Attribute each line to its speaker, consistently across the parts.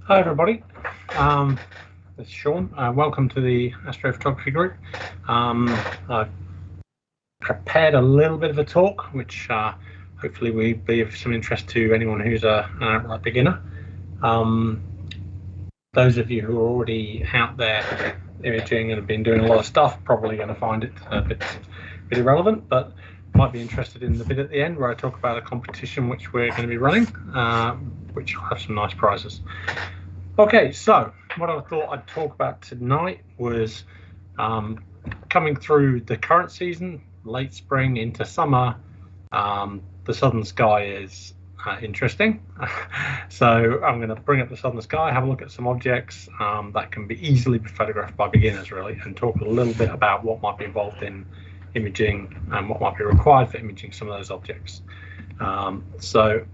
Speaker 1: Hi everybody, this is Shaun. Welcome to the Astrophotography Group. I've prepared a little bit of a talk, which hopefully will be of some interest to anyone who's an outright beginner. Those of you who are already out there imaging and have been doing a lot of stuff probably going to find it a bit irrelevant, but might be interested in the bit at the end where I talk about a competition which we're going to be running, which will have some nice prizes. Okay, so what I thought I'd talk about tonight was coming through the current season, late spring into summer. The southern sky is interesting. So I'm going to bring up the southern sky, have a look at some objects that can be easily photographed by beginners, really, and talk a little bit about what might be involved in imaging and what might be required for imaging some of those objects. So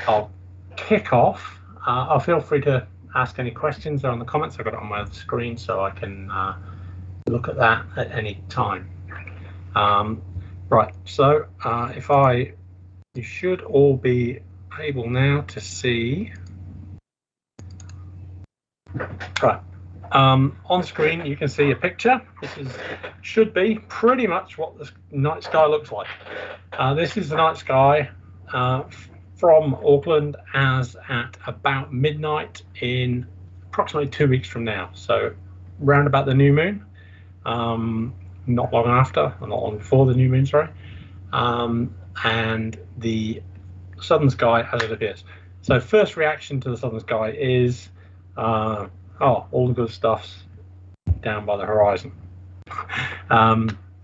Speaker 1: I'll kick off. I'll feel free to ask any questions there on the comments. I've got it on my other screen so I can look at that at any time. Right, so you should all be able now to see. Right, on screen you can see a picture. This should be pretty much what the night sky looks like. This is the night sky from Auckland as at about midnight in approximately 2 weeks from now. So round about the new moon, not long after, or not long before the new moon, sorry, and the southern sky as it appears. So first reaction to the southern sky is, oh, all the good stuff's down by the horizon.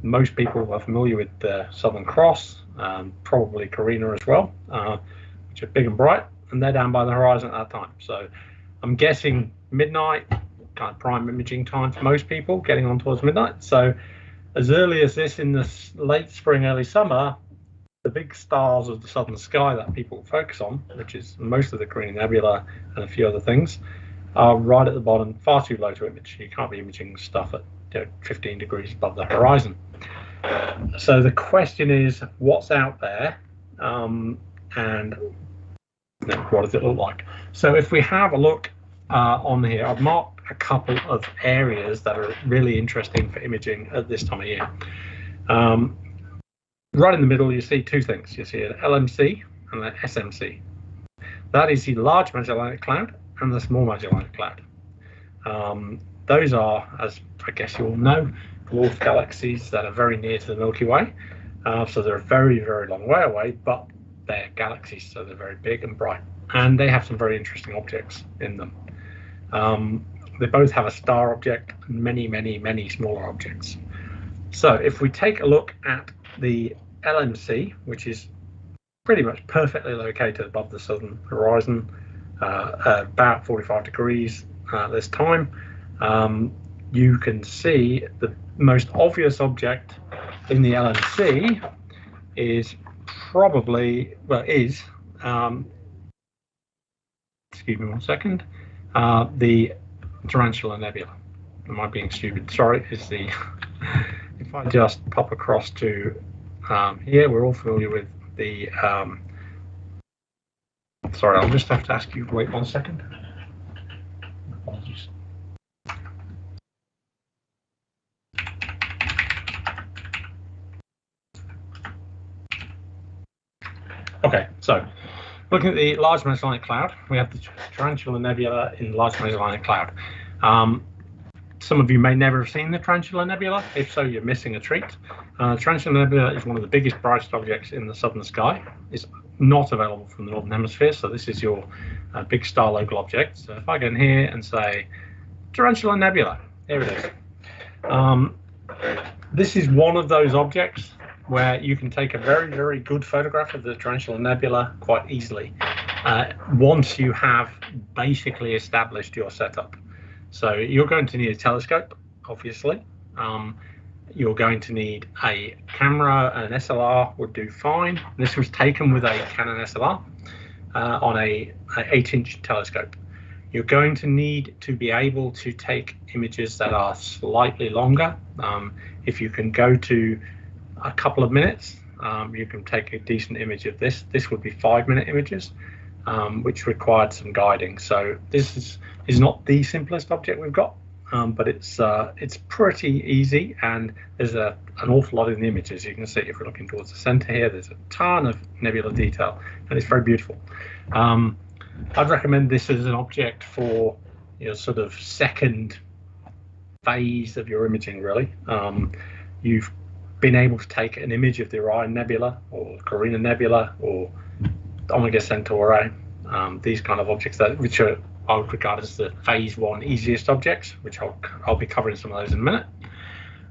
Speaker 1: Most people are familiar with the Southern Cross, probably Karina as well, which are big and bright, and they're down by the horizon at that time. So I'm guessing midnight, kind of prime imaging time for most people, getting on towards midnight. So as early as this in the late spring, early summer, the big stars of the southern sky that people focus on, which is most of the Carina Nebula and a few other things, are right at the bottom, far too low to image. You can't be imaging stuff at 15 degrees above the horizon. So the question is, what's out there, and what does it look like? So if we have a look on here, I've marked a couple of areas that are really interesting for imaging at this time of year. Right in the middle, you see two things. You see an LMC and an SMC. That is the Large Magellanic Cloud and the Small Magellanic Cloud. Those are, as I guess you all know, dwarf galaxies that are very near to the Milky Way. So they're a very, very long way away, but they're galaxies, so they're very big and bright. And they have some very interesting objects in them. They both have a star object and many, many, many smaller objects. So if we take a look at the LMC, which is pretty much perfectly located above the southern horizon, about 45 degrees at this time, you can see the most obvious object in the LMC is probably, well, is, excuse me one second, the Tarantella nebula. Am I being stupid? Sorry, is the, if I just pop across to here, we're all familiar with the, sorry, I'll just have to ask you to wait 1 second. Apologies. Okay, so looking at the Large Magellanic Cloud, we have the Tarantella Nebula in Large Magellanic Cloud. Some of you may never have seen the Tarantella Nebula. If so, you're missing a treat. Tarantella Nebula is one of the biggest, brightest objects in the southern sky. It's not available from the northern hemisphere, so this is your big star local object. So if I go in here and say Tarantella Nebula, here it is. This is one of those objects where you can take a very, very good photograph of the Tarantella Nebula quite easily once you have basically established your setup. So you're going to need a telescope, obviously. You're going to need a camera, an SLR would do fine. This was taken with a Canon SLR on an 8-inch telescope. You're going to need to be able to take images that are slightly longer. If you can go to a couple of minutes, you can take a decent image of this. This would be 5-minute images. which required some guiding. So this is not the simplest object we've got, but it's pretty easy, and there's an awful lot in the image. As you can see, if we're looking towards the center here, there's a ton of nebula detail, and it's very beautiful. I'd recommend this as an object for your sort of second phase of your imaging, really. You've been able to take an image of the Orion Nebula or Carina Nebula or Omega Centauri, these kind of objects which I would regard as the phase 1 easiest objects, which I'll be covering some of those in a minute.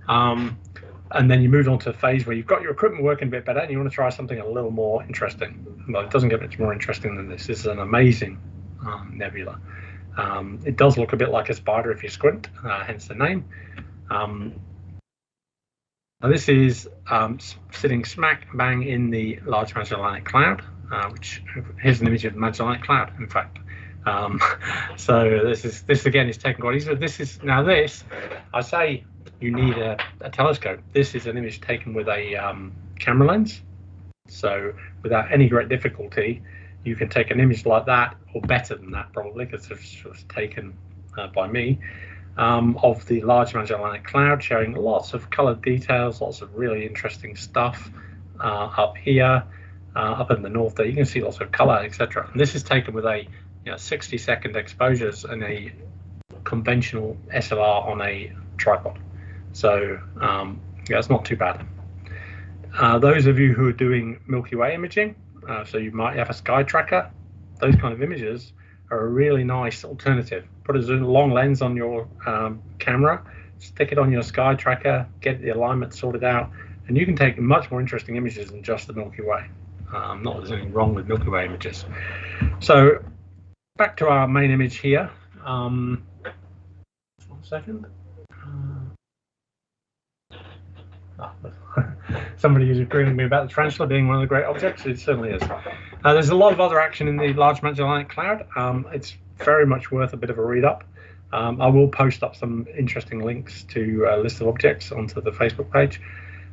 Speaker 1: And then you move on to a phase where you've got your equipment working a bit better and you want to try something a little more interesting. Well, it doesn't get much more interesting than this. This is an amazing nebula. It does look a bit like a spider if you squint, hence the name. Now this is sitting smack bang in the Large Magellanic Cloud, which here's an image of the Magellanic Cloud, in fact. So this again is taken quite easily. This, I say you need a telescope. This is an image taken with a camera lens. So without any great difficulty, you can take an image like that, or better than that probably, because it was taken by me, of the Large Magellanic Cloud, showing lots of colored details, lots of really interesting stuff up here, up in the north there. You can see lots of color, etc. And this is taken with a 60-second exposures and a conventional SLR on a tripod. So yeah, it's not too bad. Those of you who are doing Milky Way imaging, so you might have a sky tracker, those kind of images are a really nice alternative. Put a long lens on your camera, stick it on your sky tracker, get the alignment sorted out, and you can take much more interesting images than just the Milky Way. Not that there's anything wrong with Milky Way images. So back to our main image here. 1 second. Somebody is agreeing with me about the tarantula being one of the great objects. It certainly is. There's a lot of other action in the Large Magellanic Cloud. It's very much worth a bit of a read up. I will post up some interesting links to a list of objects onto the Facebook page.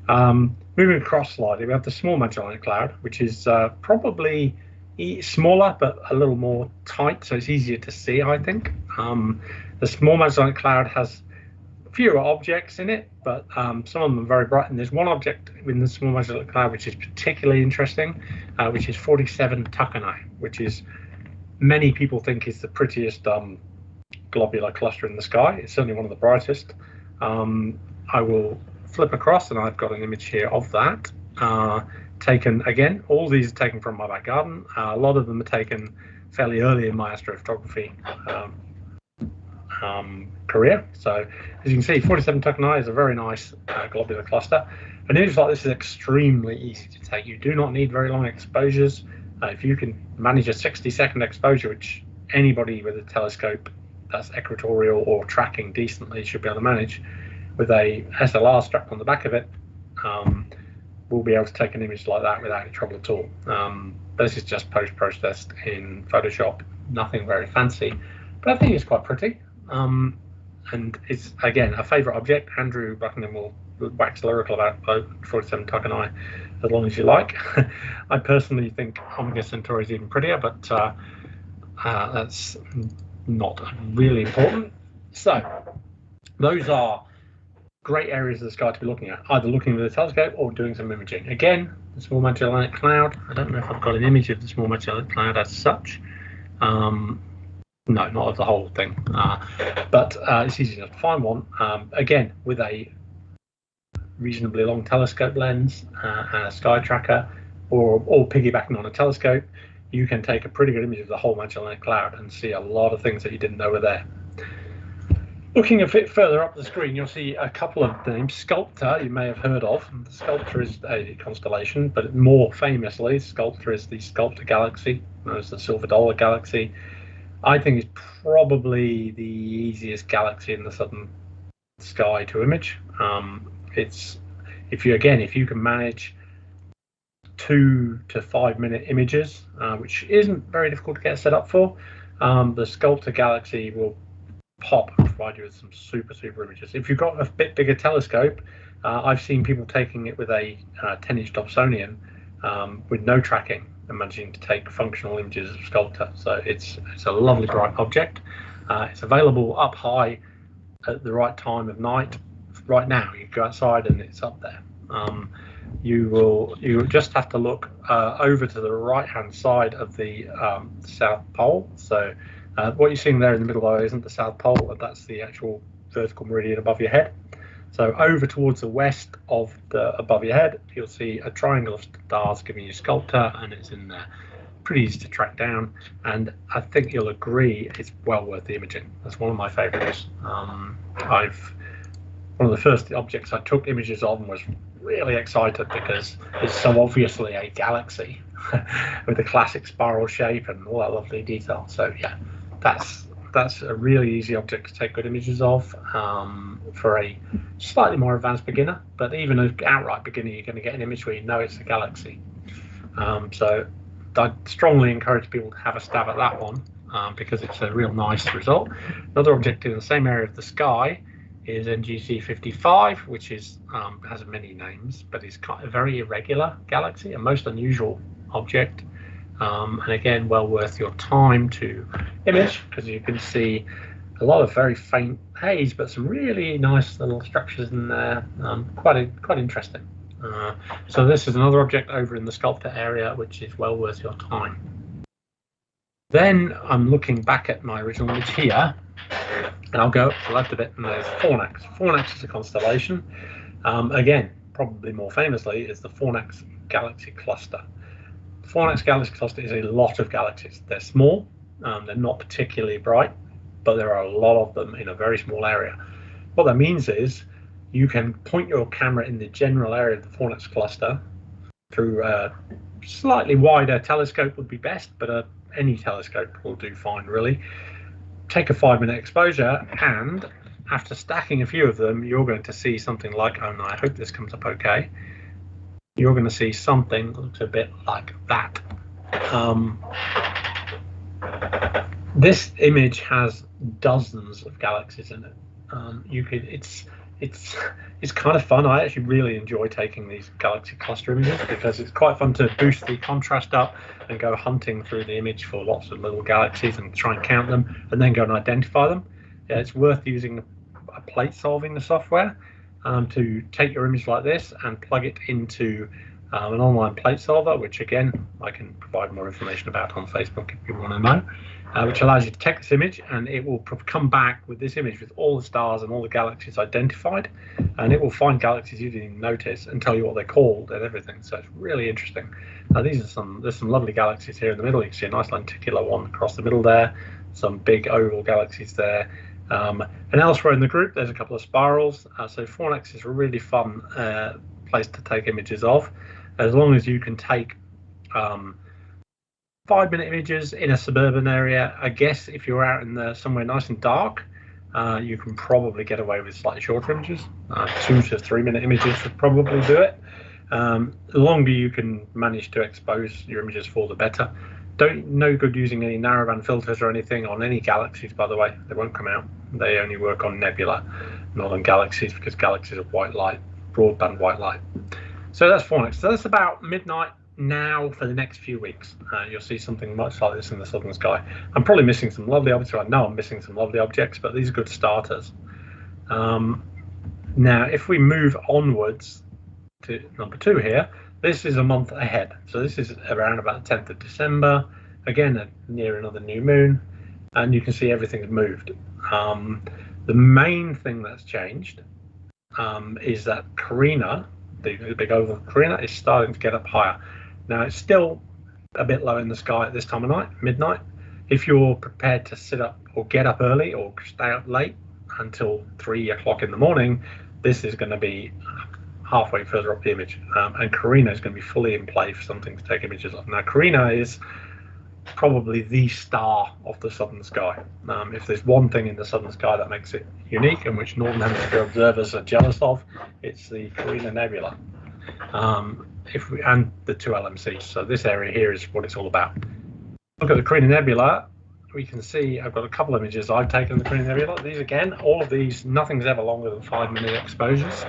Speaker 1: Moving across slightly, we have the Small Magellanic Cloud, which is probably smaller but a little more tight, so it's easier to see, I think. The Small Magellanic Cloud has fewer objects in it, but some of them are very bright. And there's one object in the Small Magellanic Cloud which is particularly interesting, which is 47 Tucanae, which is many people think is the prettiest globular cluster in the sky. It's certainly one of the brightest. I will flip across, and I've got an image here of that. Taken again, all these are taken from my back garden. A lot of them are taken fairly early in my astrophotography career. So as you can see, 47 Tucanae is a very nice globular cluster. An image like this is extremely easy to take. You do not need very long exposures. If you can manage a 60-second exposure, which anybody with a telescope that's equatorial or tracking decently should be able to manage, with a SLR strapped on the back of it, we'll be able to take an image like that without any trouble at all. This is just post-processed in Photoshop, nothing very fancy, but I think it's quite pretty. And it's, again, a favourite object. Andrew Buckingham will wax lyrical about 47 Tucanae as long as you like. I personally think Omega Centauri is even prettier, but that's not really important. So those are great areas of the sky to be looking at, either looking with a telescope or doing some imaging. Again, the Small Magellanic Cloud. I don't know if I've got an image of the Small Magellanic Cloud as such. No, not of the whole thing, but it's easy enough to find one. Again, with a reasonably long telescope lens and a sky tracker, or piggybacking on a telescope, you can take a pretty good image of the whole Magellanic Cloud and see a lot of things that you didn't know were there. Looking a bit further up the screen, you'll see a couple of names. Sculptor, you may have heard of. The Sculptor is a constellation, but more famously, Sculptor is the Sculptor Galaxy, known as the Silver Dollar Galaxy. I think it's probably the easiest galaxy in the southern sky to image. It's if you can manage 2 to 5 minute images, which isn't very difficult to get set up for, the Sculptor Galaxy will pop and provide you with some super images. If you've got a bit bigger telescope, I've seen people taking it with a 10-inch Dobsonian with no tracking, managing to take functional images of Sculptor. So it's a lovely bright object. It's available up high at the right time of night. Right now, you go outside and it's up there. You just have to look over to the right-hand side of the South Pole. So what you're seeing there in the middle though isn't the South Pole, that's the actual vertical meridian above your head. So over towards the west of above your head, you'll see a triangle of stars giving you Sculptor, and it's in there. Pretty easy to track down, and I think you'll agree it's well worth the imaging. That's one of my favorites. One of the first objects I took images of and was really excited because it's so obviously a galaxy with the classic spiral shape and all that lovely detail. So yeah, that's a really easy object to take good images of for a slightly more advanced beginner, but even an outright beginner, you're going to get an image where you know it's a galaxy. So I'd strongly encourage people to have a stab at that one because it's a real nice result. Another object in the same area of the sky is NGC 55, which is has many names, but it's kind of a very irregular galaxy, a most unusual object. And again, well worth your time to image because you can see a lot of very faint haze, but some really nice little structures in there. Quite interesting. So this is another object over in the Sculptor area, which is well worth your time. Then I'm looking back at my original image here, and I'll go up to the left a bit, and there's Fornax. Fornax is a constellation. Again, probably more famously, is the Fornax Galaxy Cluster. The Fornax Galaxy Cluster is a lot of galaxies. They're small, they're not particularly bright, but there are a lot of them in a very small area. What that means is you can point your camera in the general area of the Fornax cluster through a slightly wider telescope would be best, but any telescope will do fine really. Take a 5-minute exposure, and after stacking a few of them, you're going to see something like, oh no, I hope this comes up okay. You're going to see something that looks a bit like that. This image has dozens of galaxies in it. It's kind of fun. I actually really enjoy taking these galaxy cluster images because it's quite fun to boost the contrast up and go hunting through the image for lots of little galaxies and try and count them and then go and identify them. Yeah, it's worth using a plate solving software to take your image like this and plug it into an online plate solver, which again I can provide more information about on Facebook if you want to know, which allows you to take this image and it will come back with this image with all the stars and all the galaxies identified, and it will find galaxies you didn't even notice and tell you what they're called and everything. So it's really interesting. Now there's some lovely galaxies here in the middle. You can see a nice lenticular one across the middle there, some big oval galaxies there. And elsewhere in the group there's a couple of spirals. So Fornax is a really fun place to take images of, as long as you can take 5-minute images in a suburban area. I guess if you're out in somewhere nice and dark, you can probably get away with slightly shorter images. 2 to 3 minute images would probably do it. The longer you can manage to expose your images for, the better. No good using any narrowband filters or anything on any galaxies, by the way. They won't come out. They only work on nebula, not on galaxies, because galaxies are white light, broadband white light. So that's Fornax. So that's about midnight now for the next few weeks. You'll see something much like this in the southern sky. I'm probably missing some lovely objects. I know I'm missing some lovely objects, but these are good starters. Now, if we move onwards to number 2 here, this is a month ahead. So this is around about the 10th of December. Again, near another new moon, and you can see everything's moved. The main thing that's changed is that Karina, the big oval Karina, is starting to get up higher. Now it's still a bit low in the sky at this time of night, midnight. If you're prepared to sit up or get up early or stay up late until 3 o'clock in the morning, this is going to be halfway further up the image, and Karina is going to be fully in play for something to take images of. Now Karina is probably the star of the southern sky. If there's one thing in the southern sky that makes it unique and which northern hemisphere observers are jealous of, it's the Carina Nebula, and the 2 LMCs. So this area here is what it's all about. Look at the Carina Nebula. We can see I've got a couple of images I've taken of the Carina Nebula. These again, all of these, nothing's ever longer than 5-minute exposures,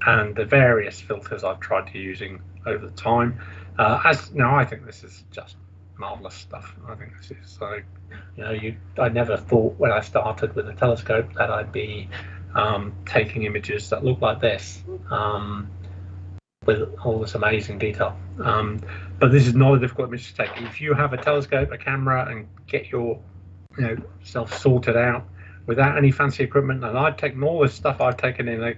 Speaker 1: and the various filters I've tried to using over the time. I think this is just marvelous stuff. I think this is like, I never thought when I started with a telescope that I'd be taking images that look like this with all this amazing detail. But this is not a difficult image to take. If you have a telescope, a camera, and get your self sorted out without any fancy equipment, and I've taken all this stuff I've taken in a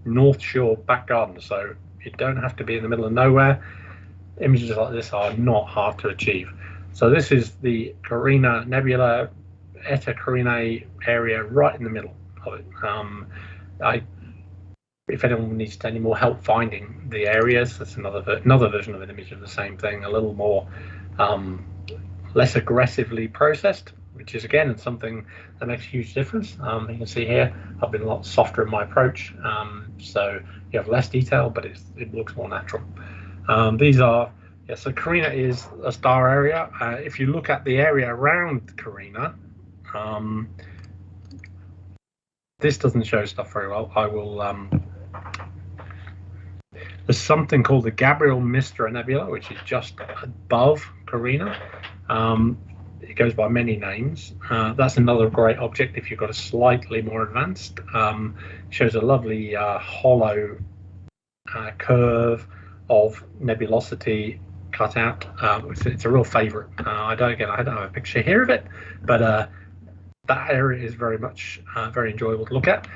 Speaker 1: North Shore back garden, so you don't have to be in the middle of nowhere. Images like this are not hard to achieve. So this is the Carina Nebula, Eta Carinae area right in the middle of it. If anyone needs any more help finding the areas, that's another version of an image of the same thing, a little more less aggressively processed, which is again something that makes a huge difference. You can see here I've been a lot softer in my approach, so you have less detail, but it looks more natural. These are, so Carina is a star area. If you look at the area around Carina, this doesn't show stuff very well. I will. There's something called the Gabriel Mistra Nebula, which is just above Carina. It goes by many names. That's another great object if you've got a slightly more advanced. Shows a lovely hollow curve of nebulosity cut out. It's a real favourite. I don't have a picture here of it, but that area is very much very enjoyable to look at.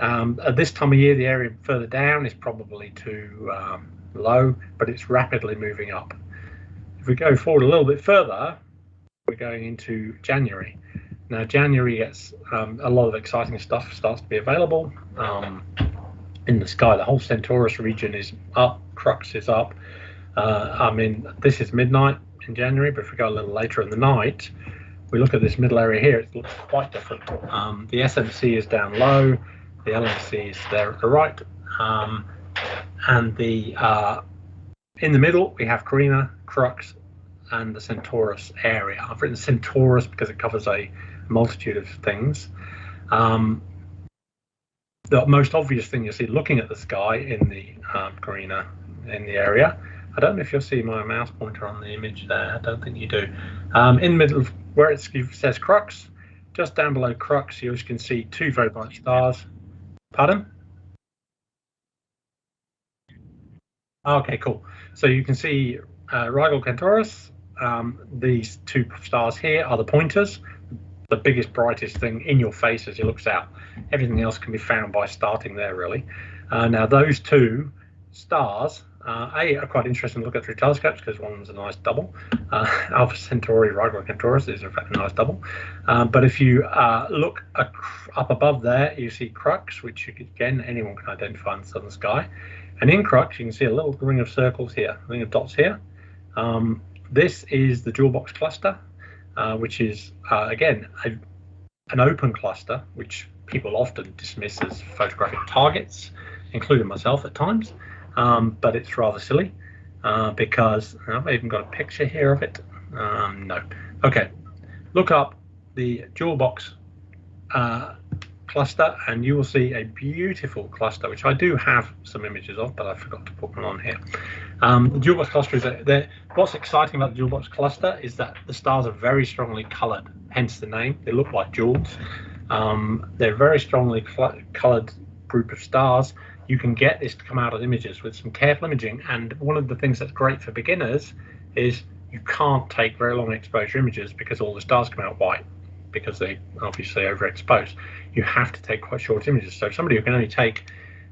Speaker 1: At this time of year, the area further down is probably too low, but it's rapidly moving up. If we go forward a little bit further, we're going into January. Now, January gets a lot of exciting stuff starts to be available in the sky. The whole Centaurus region is up, Crux is up. This is midnight in January, but if we go a little later in the night, we look at this middle area here, it looks quite different. The SMC is down low, the LMC is there at the right, and in the middle we have Carina, Crux, and the Centaurus area. I've written Centaurus because it covers a multitude of things. The most obvious thing you'll see looking at the sky in the Carina in the area. I don't know if you'll see my mouse pointer on the image there. I don't think you do. In the middle of where it says Crux, just down below Crux, you can see two very bright stars. Pardon? Okay, cool. So you can see Rigel Centaurus. These two stars here are the pointers, the biggest, brightest thing in your face as you look out. Everything else can be found by starting there, really. Now, those two stars are quite interesting to look at through telescopes because one's a nice double. Alpha Centauri, Rigel Centaurus is in fact a nice double. But if you look up above there, you see Crux, which again anyone can identify in the southern sky. And in Crux, you can see a little ring of circles here, ring of dots here. This is the jewel box cluster, which is again an open cluster, which people often dismiss as photographic targets, including myself at times. But it's rather silly because I've even got a picture here of it. No. Okay. Look up the jewel box cluster and you will see a beautiful cluster, which I do have some images of, but I forgot to put one on here. The jewel box cluster is what's exciting about the jewel box cluster is that the stars are very strongly colored, hence the name. They look like jewels. They're very strongly colored group of stars. You can get this to come out of images with some careful imaging, and one of the things that's great for beginners is you can't take very long exposure images because all the stars come out white because they obviously overexposed. You have to take quite short images. So somebody who can only take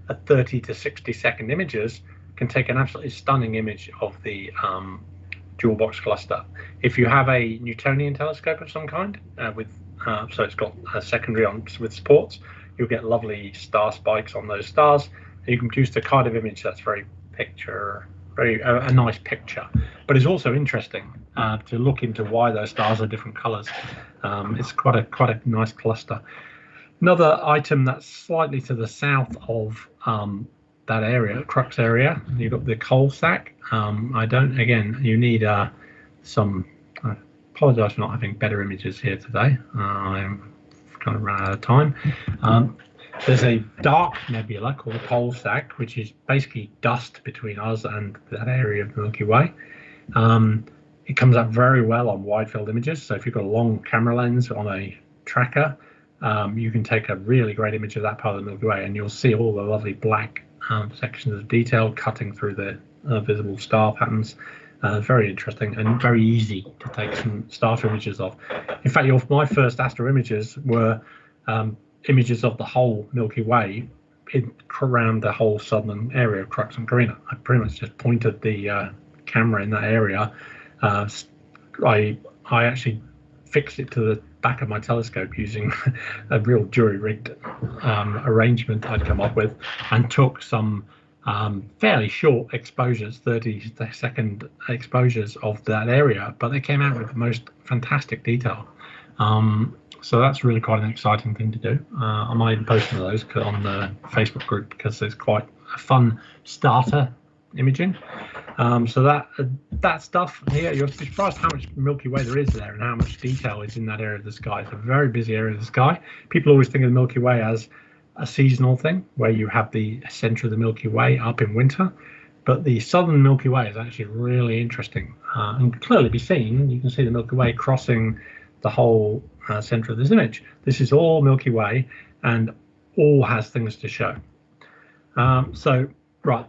Speaker 1: a 30 to 60 second images can take an absolutely stunning image of the jewel box cluster. If you have a Newtonian telescope of some kind so it's got a secondary on with supports, you'll get lovely star spikes on those stars. And you can produce the kind of image that's a nice picture, but it's also interesting to look into why those stars are different colors. It's quite a nice cluster. Another item that's slightly to the south of that area, Crux area, you've got the coal sack. You need some. I apologize for not having better images here today. I'm kind of run out of time. There's a dark nebula called the Pole Sack, which is basically dust between us and that area of the Milky Way. It comes out very well on wide field images. So if you've got a long camera lens on a tracker, you can take a really great image of that part of the Milky Way, and you'll see all the lovely black sections of detail cutting through the visible star patterns. Very interesting and very easy to take some star images of. In fact, my first astro images were images of the whole Milky Way around the whole southern area of Crux and Carina. I pretty much just pointed the camera in that area. I actually fixed it to the back of my telescope using a real jury-rigged arrangement I'd come up with, and took some fairly short exposures, 30-second exposures of that area, but they came out with the most fantastic detail. So that's really quite an exciting thing to do. I might post one of those on the Facebook group because it's quite a fun starter imaging. So that stuff here, you're surprised how much Milky Way there is there and how much detail is in that area of the sky. It's a very busy area of the sky. People always think of the Milky Way as a seasonal thing, where you have the center of the Milky Way up in winter, but the southern Milky Way is actually really interesting and can clearly be seen. You can see the Milky Way crossing the whole center of this image. This is all Milky Way and all has things to show. So right.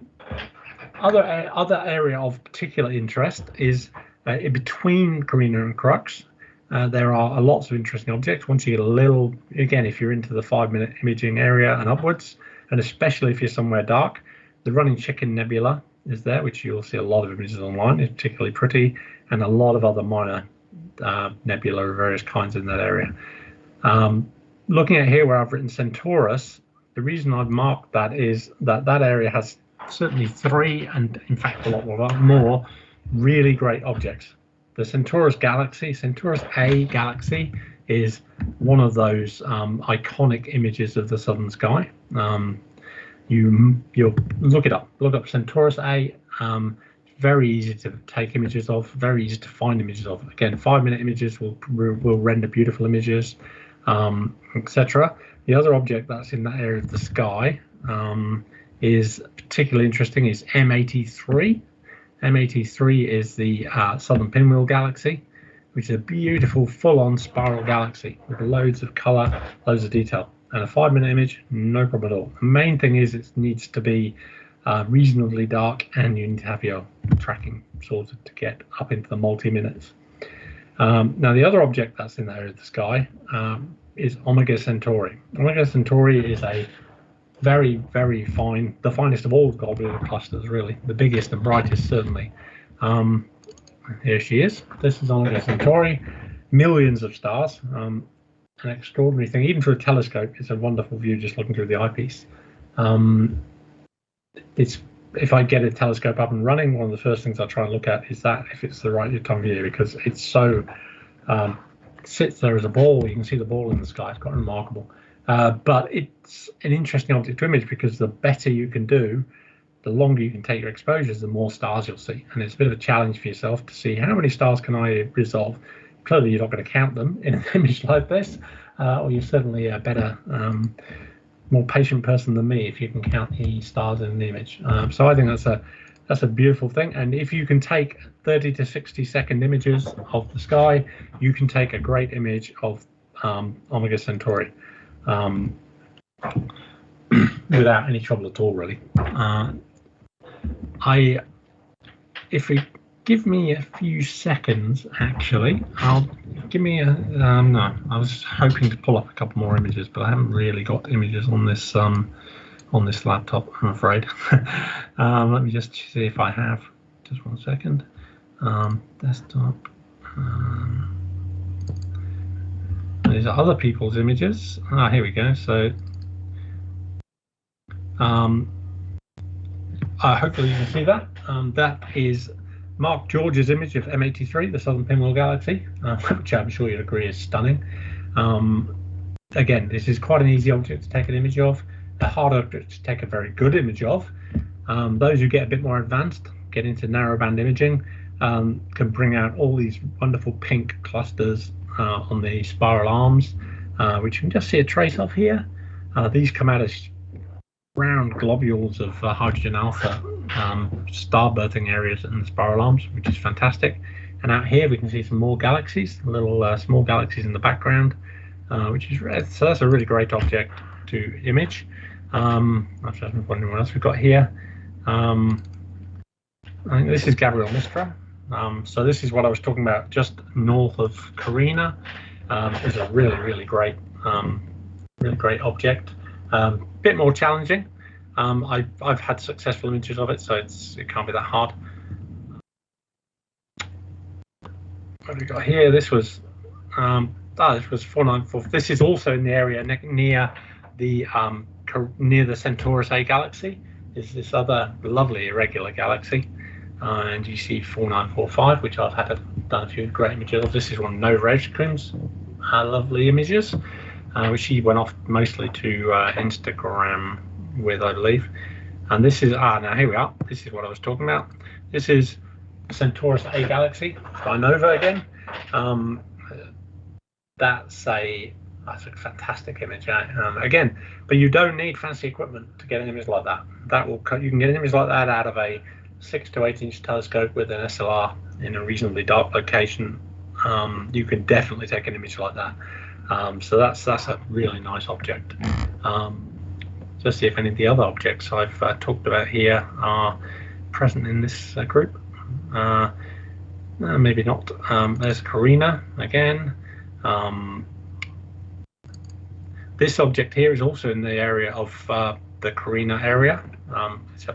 Speaker 1: Other area of particular interest is in between Carina and Crux. There are lots of interesting objects. Once you get a little, again, if you're into the 5-minute imaging area and upwards, and especially if you're somewhere dark, the Running Chicken Nebula is there, which you'll see a lot of images online. It's particularly pretty, and a lot of other minor nebula of various kinds in that area. Looking at here where I've written Centaurus, the reason I've marked that is that area has certainly 3, and in fact a lot more really great objects. The Centaurus galaxy, Centaurus A galaxy, is one of those iconic images of the southern sky. You'll look it up. Look up Centaurus A. Very easy to take images of. Very easy to find images of. Again, 5-minute images will render beautiful images, etc. The other object that's in that area of the sky is particularly interesting is M83. M83 is the southern pinwheel galaxy, which is a beautiful full-on spiral galaxy with loads of color, loads of detail, and a 5-minute image, no problem at all. The main thing is it needs to be reasonably dark, and you need to have your tracking sorted to get up into the multi-minutes. Now the other object that's in the area of the sky is Omega Centauri. Omega Centauri is a very, very fine, the finest of all globular clusters, really, the biggest and brightest, certainly. Here she is. This is Omega Centauri, millions of stars, an extraordinary thing. Even through a telescope, it's a wonderful view just looking through the eyepiece. If I get a telescope up and running, one of the first things I try and look at is that, if it's the right time of year, because it's so sits there as a ball. You can see the ball in the sky. It's quite remarkable. But it's an interesting object to image because the better you can do, the longer you can take your exposures, the more stars you'll see. And it's a bit of a challenge for yourself to see how many stars can I resolve. Clearly, you're not going to count them in an image like this, or you're certainly a better, more patient person than me if you can count the stars in an image. So I think that's a beautiful thing. And if you can take 30 to 60-second images of the sky, you can take a great image of Omega Centauri. Without any trouble at all, really. If you give me a few seconds, actually, no, I was hoping to pull up a couple more images, but I haven't really got images on this laptop, I'm afraid. Let me just see if I have. Just 1 second. Desktop. These are other people's images. Here we go. So hopefully you can see that. That is Mark George's image of M83, the southern pinwheel galaxy, which I'm sure you'd agree is stunning. Again, this is quite an easy object to take an image of, a hard object to take a very good image of. Those who get a bit more advanced, get into narrowband imaging, can bring out all these wonderful pink clusters on the spiral arms, which you can just see a trace of here. These come out as round globules of hydrogen alpha star birthing areas and the spiral arms, which is fantastic. And out here we can see some more galaxies, little small galaxies in the background, which is red. So that's a really great object to image. I'm just wondering what else we've got here. I think this is Gabriel mistra. So this is what I was talking about, just north of Karina. It's a really great object. Bit more challenging. I've had successful images of it, so it can't be that hard. What have we got here? This was 494. This is also in the area near the Centaurus A galaxy. Is this other lovely irregular galaxy, and you see 4945, which I've done a few great images of. This is one of No Regcrim's lovely images, which he went off mostly to Instagram with, I believe. And this is now here we are. This is what I was talking about. This is Centaurus A galaxy by Nova again. That's a fantastic image again, but you don't need fancy equipment to get an image like that. You can get an image like that out of a 6 to 8 inch telescope with an SLR in a reasonably dark location. You can definitely take an image like that. So that's a really nice object. Let's see if any of the other objects I've talked about here are present in this group. Maybe not. There's Karina again. This object here is also in the area of the Karina area. It's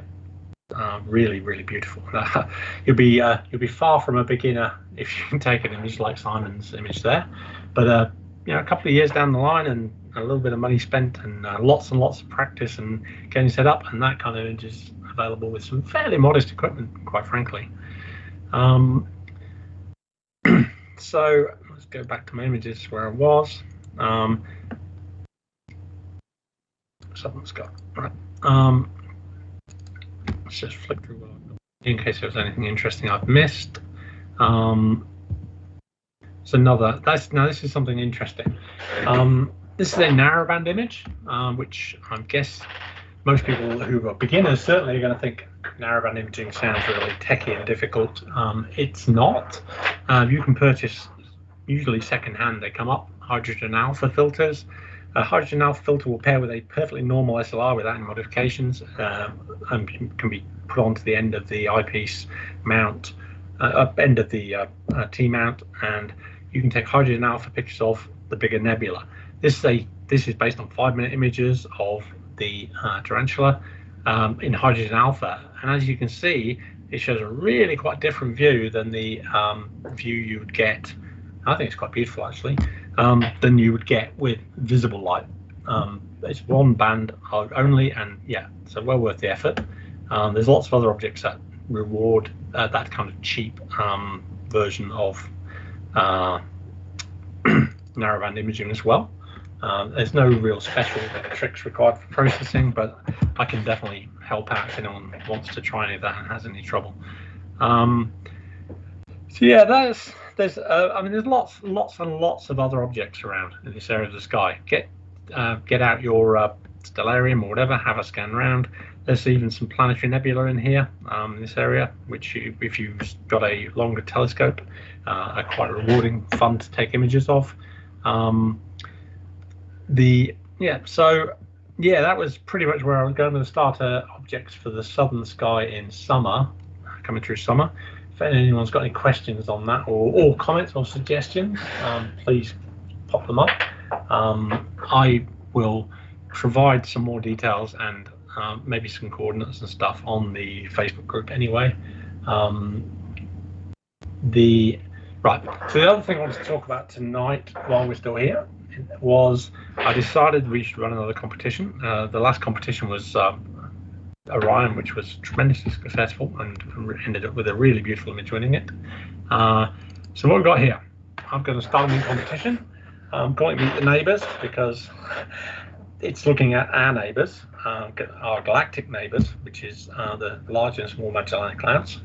Speaker 1: really beautiful. You'll be far from a beginner if you can take an image like Simon's image there. But a couple of years down the line and a little bit of money spent and lots of practice and getting set up, and that kind of image is available with some fairly modest equipment, quite frankly. So let's go back to my images where I was. Something's got right. Let's just flick through in case there was anything interesting I've missed. So this is something interesting. This is a narrowband image, which I guess most people who are beginners certainly are going to think narrowband imaging sounds really techy and difficult. It's not. You can purchase, usually secondhand, they come up, hydrogen alpha filters. A hydrogen alpha filter will pair with a perfectly normal SLR without any modifications, and can be put onto the end of the eyepiece mount, end of the T mount, and you can take hydrogen alpha pictures of the bigger nebula. This is based on 5-minute images of the Tarantella in hydrogen alpha, and as you can see, it shows a really quite different view than the view you would get. I think it's quite beautiful actually. Than you would get with visible light. It's one band only, and yeah, so well worth the effort. There's lots of other objects that reward that kind of cheap version of narrowband imaging as well. There's no real special tricks required for processing, but I can definitely help out if anyone wants to try any of that and has any trouble. So yeah, there's lots and lots of other objects around in this area of the sky. Get out your stellarium or whatever, have a scan around. There's even some planetary nebula in here, in this area, which if you've got a longer telescope, are quite rewarding, fun to take images of. That was pretty much where I was going with the starter objects for the southern sky in summer, coming through summer. If anyone's got any questions on that or comments or suggestions, please pop them up. I will provide some more details and maybe some coordinates and stuff on the Facebook group anyway. So the other thing I wanted to talk about tonight while we're still here was I decided we should run another competition. The last competition was Orion, which was tremendously successful and ended up with a really beautiful image winning it. So what we've got here, I'm going to start a new competition. I'm going to meet the neighbours because it's looking at our neighbours, our galactic neighbours, which is the large and small Magellanic clouds.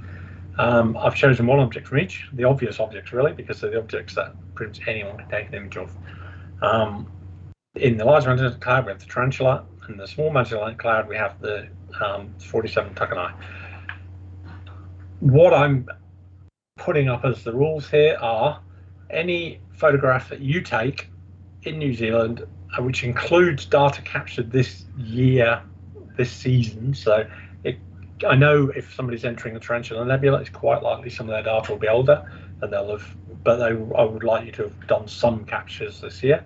Speaker 1: I've chosen one object from each, the obvious objects really, because they're the objects that pretty much anyone can take an image of. In the Large Magellanic Cloud, we have the Tarantella, and the small Magellanic Cloud we have the 47 Tucanae. What I'm putting up as the rules here are any photograph that you take in New Zealand, which includes data captured this year, this season. So I know if somebody's entering a Tarantella nebula, it's quite likely some of their data will be older, and they'll have, but I would like you to have done some captures this year.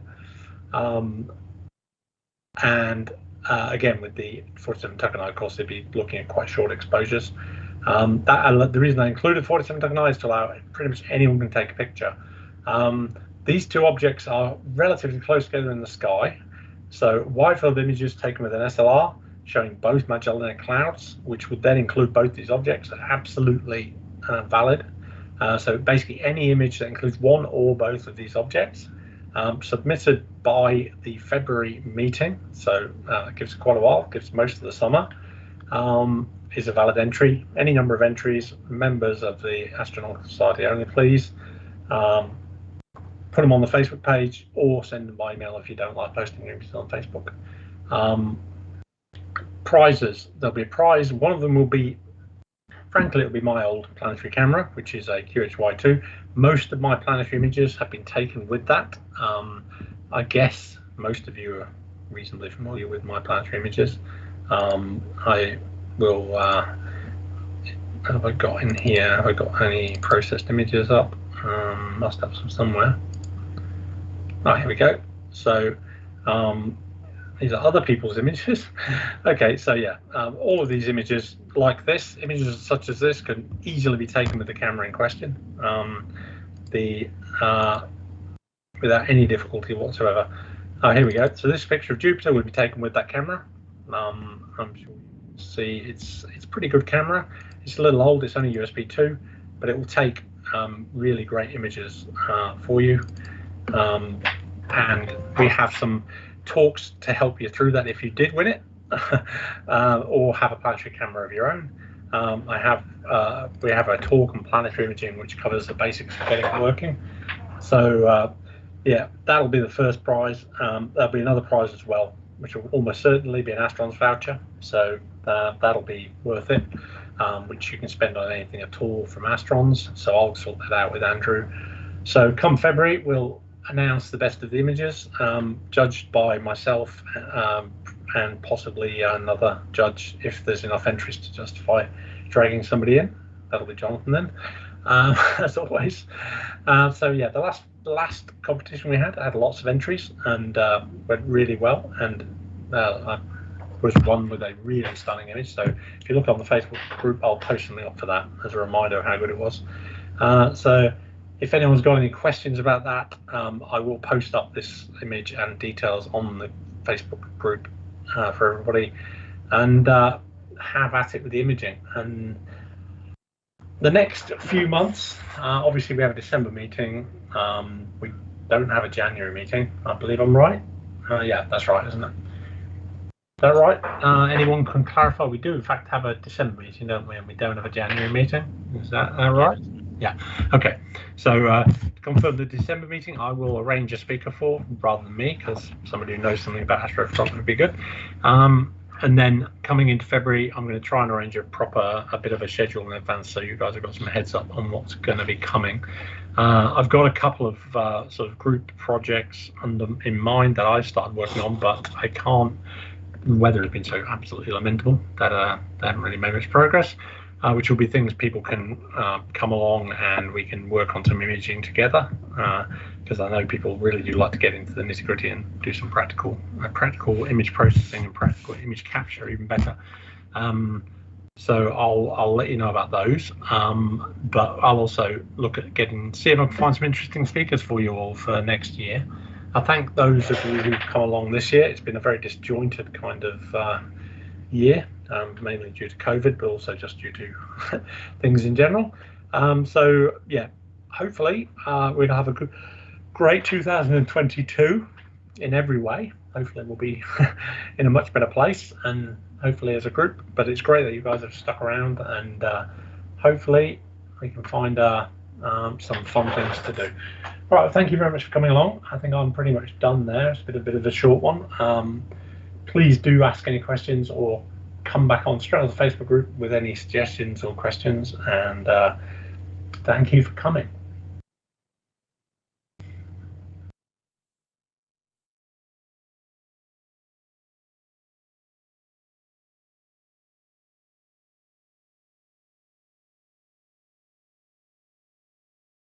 Speaker 1: Again, with the 47 Tucanae, of course, they'd be looking at quite short exposures. The reason I included 47 Tucanae is to allow pretty much anyone can take a picture. These two objects are relatively close together in the sky. So wide field images taken with an SLR showing both Magellanic Clouds, which would then include both these objects, are absolutely valid. So basically any image that includes one or both of these objects submitted by the February meeting, so it gives quite a while, gives most of the summer, is a valid entry. Any number of entries, members of the Astronautical Society only, please. Put them on the Facebook page or send them by email if you don't like posting images on Facebook. Prizes, there'll be a prize. One of them will be, frankly, it'll be my old planetary camera, which is a QHY2. Most of my planetary images have been taken with that. I guess most of you are reasonably familiar with my planetary images. I will, have I got in here, have I got any processed images up? Must have some somewhere. Oh, here we go. So these are other people's images. Okay, so yeah, all of these images like this, images such as this, can easily be taken with the camera in question, without any difficulty whatsoever. Here we go. So this picture of Jupiter would be taken with that camera. I'm sure you can see it's a pretty good camera. It's a little old. It's only USB 2, but it will take really great images for you. And we have some talks to help you through that if you did win it, or have a planetary camera of your own. We have a talk on planetary imaging which covers the basics of getting it working. So yeah, that'll be the first prize. There'll be another prize as well, which will almost certainly be an Astron's voucher. So that'll be worth it, which you can spend on anything at all from Astrons. So I'll sort that out with Andrew. So come February, we'll announce the best of the images, judged by myself and possibly another judge if there's enough entries to justify dragging somebody in. That'll be Jonathan then, as always. So yeah, the last competition we had lots of entries and went really well, and I was one with a really stunning image. So if you look on the Facebook group, I'll post something up for that as a reminder of how good it was. So if anyone's got any questions about that, I will post up this image and details on the Facebook group for everybody, and have at it with the imaging. And the next few months, obviously we have a December meeting. We don't have a January meeting. I believe I'm right. Yeah, that's right, isn't it? Is that right? Anyone can clarify? We do in fact have a December meeting, don't we? And we don't have a January meeting. Is that right? Yeah. Okay. So to confirm the December meeting, I will arrange a speaker for rather than me, because somebody who knows something about astrophotography would be good. And then coming into February, I'm going to try and arrange a bit of a schedule in advance, so you guys have got some heads up on what's going to be coming. I've got a couple of sort of group projects in mind that I've started working on, but I can't. The weather has been so absolutely lamentable that they haven't really made much progress. Which will be things people can come along and we can work on some imaging together, because I know people really do like to get into the nitty-gritty and do some practical image processing and practical image capture, even better. So I'll let you know about those, but I'll also look at see if I can find some interesting speakers for you all for next year. I thank those of you who've come along this year. It's been a very disjointed kind of year. Mainly due to COVID, but also just due to things in general. So yeah, hopefully we'll have a great 2022 in every way. Hopefully we'll be in a much better place, and hopefully as a group. But it's great that you guys have stuck around, and hopefully we can find some fun things to do. All right, thank you very much for coming along. I think I'm pretty much done there. It's been a bit of a short one.
Speaker 2: please do ask any questions or come back on straight on the Facebook group with any suggestions or questions. And thank you for coming.